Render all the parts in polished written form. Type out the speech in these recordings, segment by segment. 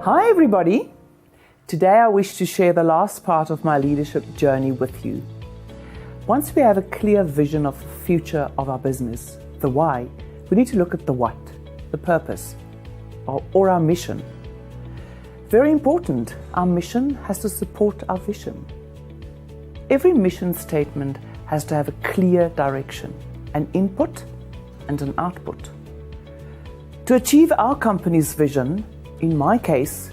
Hi everybody! Today I wish to share the last part of my leadership journey with you. Once we have a clear vision of the future of our business, the why, we need to look at the what, the purpose, or our mission. Very important, our mission has to support our vision. Every mission statement has to have a clear direction, an input and an output. To achieve our company's vision, in my case,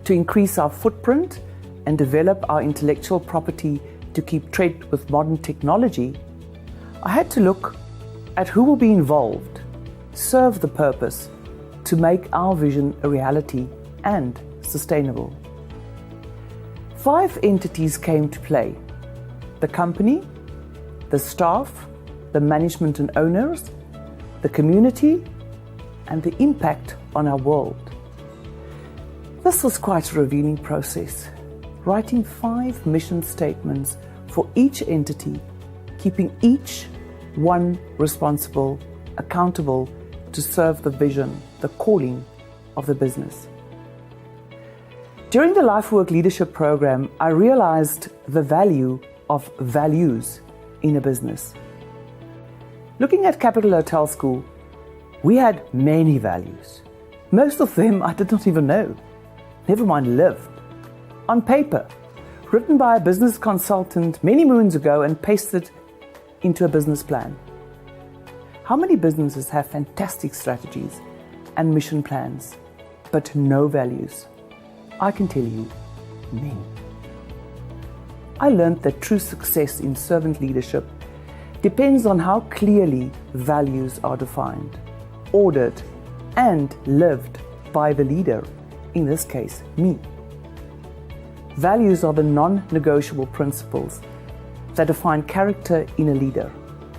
to increase our footprint and develop our intellectual property to keep tred with modern technology, I had to look at who will be involved, serve the purpose to make our vision a reality and sustainable. 5 entities came to play: the company, the staff, the management and owners, the community, and the impact on our world. This was quite a revealing process, writing 5 mission statements for each entity, keeping each one responsible, accountable to serve the vision, the calling of the business. During the LifeWork Leadership Program, I realized the value of values in a business. Looking at Capital Hotel School, we had many values. Most of them I did not even know, never mind lived. On paper, written by a business consultant many moons ago and pasted into a business plan. How many businesses have fantastic strategies and mission plans, but no values? I can tell you, many. I learned that true success in servant leadership depends on how clearly values are defined, ordered, and lived by the leader, in this case, me. Values are the non-negotiable principles that define character in a leader.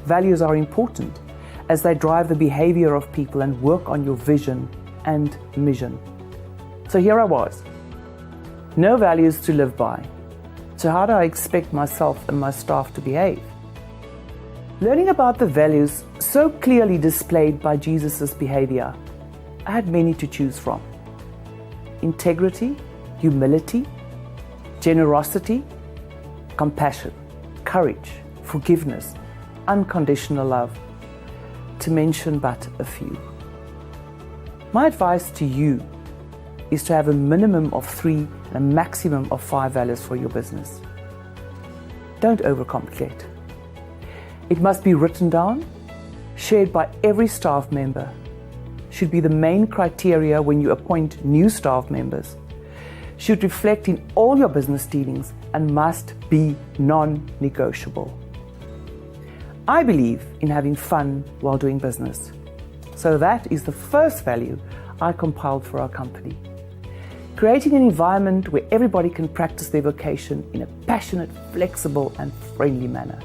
Values are important as they drive the behavior of people and work on your vision and mission. So here I was, no values to live by. So how do I expect myself and my staff to behave? Learning about the values so clearly displayed by Jesus' behavior, I had many to choose from. Integrity, humility, generosity, compassion, courage, forgiveness, unconditional love, to mention but a few. My advice to you is to have a minimum of 3 and a maximum of 5 values for your business. Don't overcomplicate. It must be written down, shared by every staff member, should be the main criteria when you appoint new staff members, should reflect in all your business dealings, and must be non-negotiable. I believe in having fun while doing business. So that is the first value I compiled for our company. Creating an environment where everybody can practice their vocation in a passionate, flexible, and friendly manner.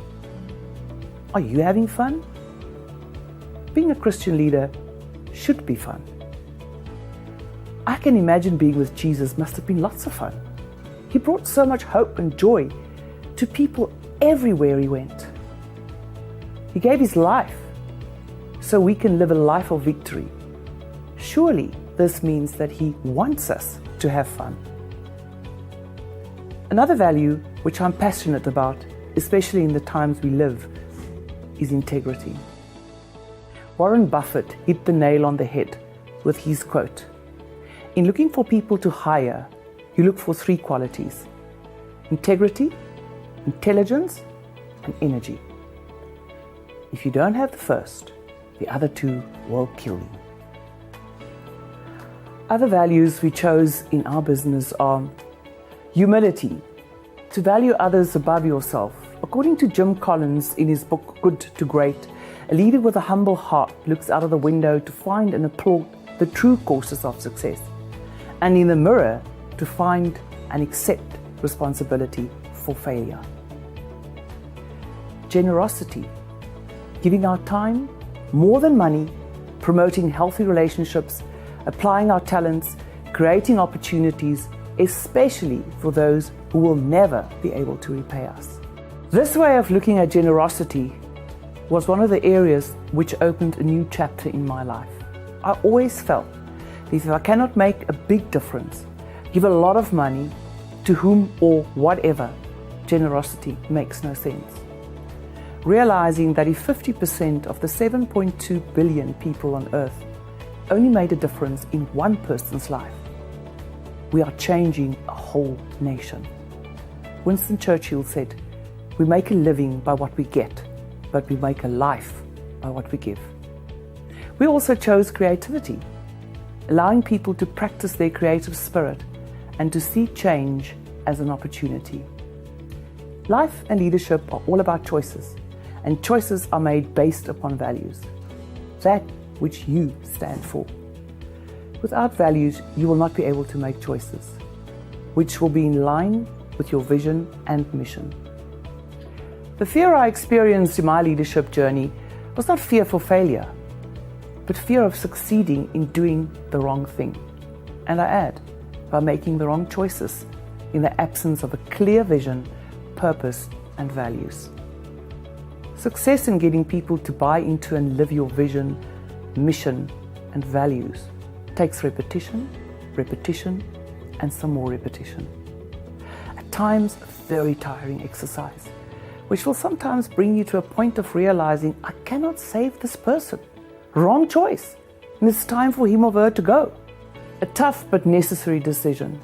Are you having fun? Being a Christian leader should be fun. I can imagine being with Jesus must have been lots of fun. He brought so much hope and joy to people everywhere he went. He gave his life so we can live a life of victory. Surely this means that he wants us to have fun. Another value which I'm passionate about, especially in the times we live, is integrity. Warren Buffett hit the nail on the head with his quote: "In looking for people to hire, you look for 3 qualities: integrity, intelligence, and energy. If you don't have the first, the other 2 will kill you." Other values we chose in our business are humility, to value others above yourself. According to Jim Collins in his book Good to Great, a leader with a humble heart looks out of the window to find and applaud the true causes of success, and in the mirror to find and accept responsibility for failure. Generosity, giving our time more than money, promoting healthy relationships, applying our talents, creating opportunities, especially for those who will never be able to repay us. This way of looking at generosity was one of the areas which opened a new chapter in my life. I always felt that if I cannot make a big difference, give a lot of money to whom or whatever. Generosity makes no sense. Realizing that if 50% of the 7.2 billion people on earth only made a difference in one person's life, we are changing a whole nation. Winston Churchill said, "We make a living by what we get, but we make a life by what we give." We also chose creativity, allowing people to practice their creative spirit and to see change as an opportunity. Life and leadership are all about choices, and choices are made based upon values, that which you stand for. Without values, you will not be able to make choices, which will be in line with your vision and mission. The fear I experienced in my leadership journey was not fear for failure, but fear of succeeding in doing the wrong thing. And I add, by making the wrong choices in the absence of a clear vision, purpose, and values. Success in getting people to buy into and live your vision, mission, and values takes repetition, repetition, and some more repetition. At times, a very tiring exercise, which will sometimes bring you to a point of realizing, I cannot save this person. Wrong choice, and it's time for him or her to go. A tough but necessary decision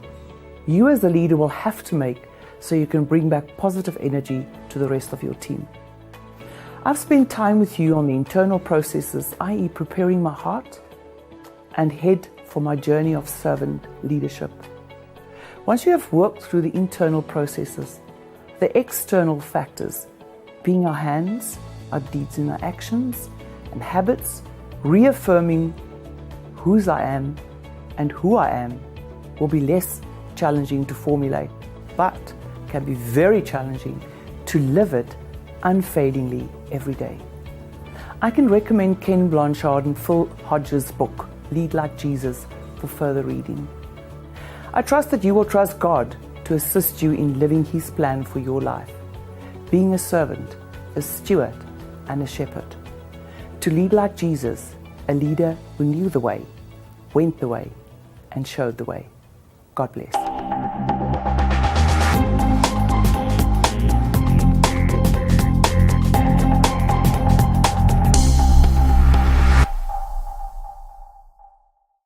you as the leader will have to make so you can bring back positive energy to the rest of your team. I've spent time with you on the internal processes, i.e. preparing my heart and head for my journey of servant leadership. Once you have worked through the internal processes, the external factors, being our hands, our deeds and our actions, and habits, reaffirming whose I am and who I am, will be less challenging to formulate, but can be very challenging to live it unfadingly every day. I can recommend Ken Blanchard and Phil Hodges' book, Lead Like Jesus, for further reading. I trust that you will trust God to assist you in living His plan for your life, being a servant, a steward, and a shepherd. To lead like Jesus, a leader who knew the way, went the way, and showed the way. God bless.